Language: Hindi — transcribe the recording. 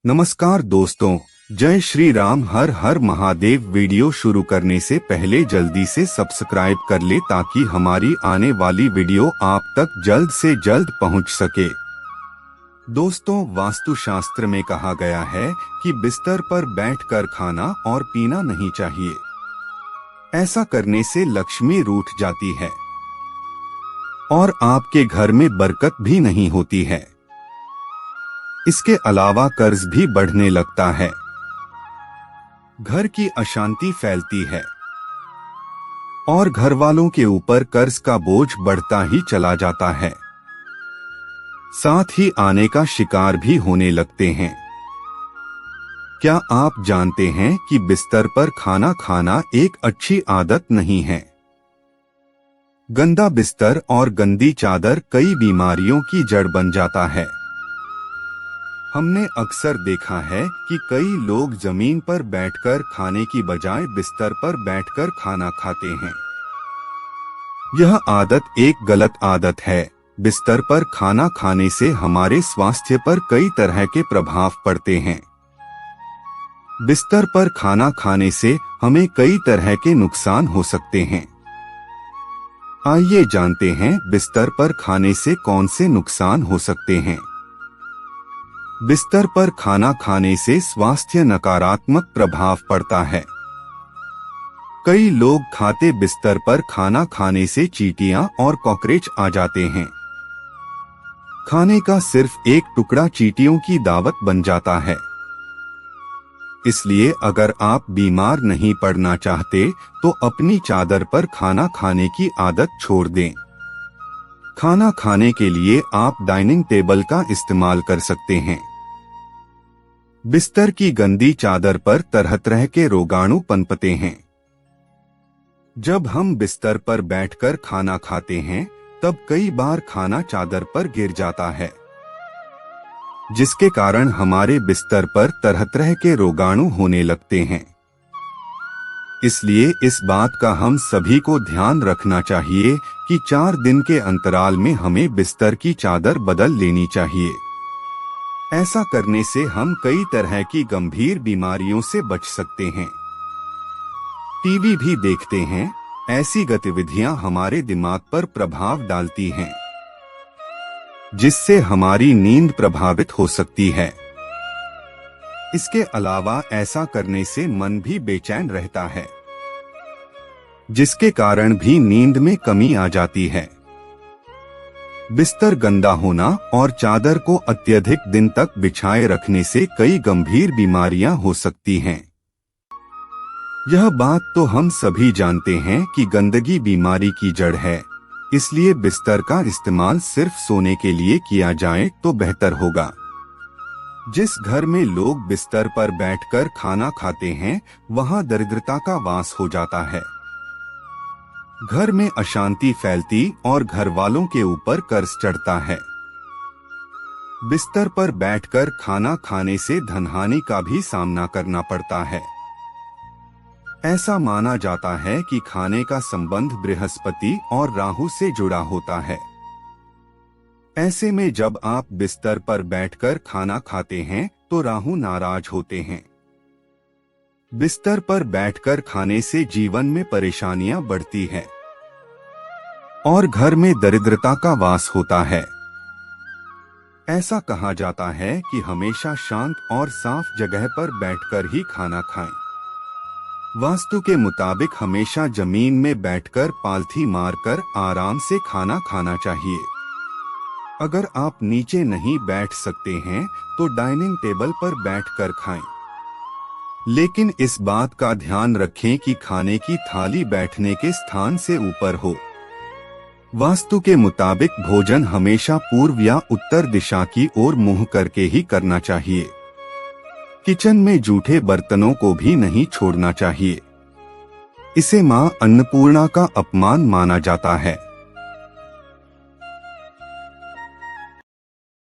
नमस्कार दोस्तों, जय श्री राम। हर हर महादेव। वीडियो शुरू करने से पहले जल्दी से सब्सक्राइब कर ले ताकि हमारी आने वाली वीडियो आप तक जल्द से जल्द पहुंच सके। दोस्तों, वास्तुशास्त्र में कहा गया है कि बिस्तर पर बैठकर खाना और पीना नहीं चाहिए। ऐसा करने से लक्ष्मी रूठ जाती है और आपके घर में बरकत भी नहीं होती है। इसके अलावा कर्ज भी बढ़ने लगता है, घर की अशांति फैलती है और घर वालों के ऊपर कर्ज का बोझ बढ़ता ही चला जाता है। साथ ही आने का शिकार भी होने लगते हैं। क्या आप जानते हैं कि बिस्तर पर खाना खाना एक अच्छी आदत नहीं है? गंदा बिस्तर और गंदी चादर कई बीमारियों की जड़ बन जाता है। हमने अक्सर देखा है कि कई लोग जमीन पर बैठकर खाने की बजाय बिस्तर पर बैठकर खाना खाते हैं। यह आदत एक गलत आदत है। बिस्तर पर खाना खाने से हमारे स्वास्थ्य पर कई तरह के प्रभाव पड़ते हैं। बिस्तर पर खाना खाने से हमें कई तरह के नुकसान हो सकते हैं। आइए जानते हैं बिस्तर पर खाने से कौन से नुकसान हो सकते हैं। बिस्तर पर खाना खाने से स्वास्थ्य नकारात्मक प्रभाव पड़ता है। कई लोग खाते बिस्तर पर खाना खाने से चींटियां और कॉकरोच आ जाते हैं। खाने का सिर्फ एक टुकड़ा चींटियों की दावत बन जाता है। इसलिए अगर आप बीमार नहीं पड़ना चाहते तो अपनी चादर पर खाना खाने की आदत छोड़ दें। खाना खाने के लिए आप डाइनिंग टेबल का इस्तेमाल कर सकते हैं। बिस्तर की गंदी चादर पर तरह तरह के रोगाणु पनपते हैं। जब हम बिस्तर पर बैठकर खाना खाते हैं तब कई बार खाना चादर पर गिर जाता है, जिसके कारण हमारे बिस्तर पर तरह तरह के रोगाणु होने लगते हैं। इसलिए इस बात का हम सभी को ध्यान रखना चाहिए कि 4 दिन के अंतराल में हमें बिस्तर की चादर बदल लेनी चाहिए। ऐसा करने से हम कई तरह की गंभीर बीमारियों से बच सकते हैं। टीवी भी देखते हैं। ऐसी गतिविधियां हमारे दिमाग पर प्रभाव डालती हैं, जिससे हमारी नींद प्रभावित हो सकती है। इसके अलावा ऐसा करने से मन भी बेचैन रहता है, जिसके कारण भी नींद में कमी आ जाती है। बिस्तर गंदा होना और चादर को अत्यधिक दिन तक बिछाए रखने से कई गंभीर बीमारियां हो सकती हैं। यह बात तो हम सभी जानते हैं कि गंदगी बीमारी की जड़ है। इसलिए बिस्तर का इस्तेमाल सिर्फ सोने के लिए किया जाए तो बेहतर होगा। जिस घर में लोग बिस्तर पर बैठकर खाना खाते हैं, वहां दरिद्रता का वास हो जाता है। घर में अशांति फैलती और घर वालों के ऊपर कर्ज चढ़ता है। बिस्तर पर बैठकर खाना खाने से धनहानि का भी सामना करना पड़ता है। ऐसा माना जाता है कि खाने का संबंध बृहस्पति और राहु से जुड़ा होता है। ऐसे में जब आप बिस्तर पर बैठकर खाना खाते हैं तो राहु नाराज होते हैं। बिस्तर पर बैठकर खाने से जीवन में परेशानियां बढ़ती है और घर में दरिद्रता का वास होता है। ऐसा कहा जाता है कि हमेशा शांत और साफ जगह पर बैठकर ही खाना खाएं। वास्तु के मुताबिक हमेशा जमीन में बैठकर पालथी मारकर आराम से खाना खाना चाहिए। अगर आप नीचे नहीं बैठ सकते हैं तो डाइनिंग टेबल पर बैठकर खाएं। लेकिन इस बात का ध्यान रखें कि खाने की थाली बैठने के स्थान से ऊपर हो। वास्तु के मुताबिक भोजन हमेशा पूर्व या उत्तर दिशा की ओर मुंह करके ही करना चाहिए। किचन में जूठे बर्तनों को भी नहीं छोड़ना चाहिए। इसे मां अन्नपूर्णा का अपमान माना जाता है।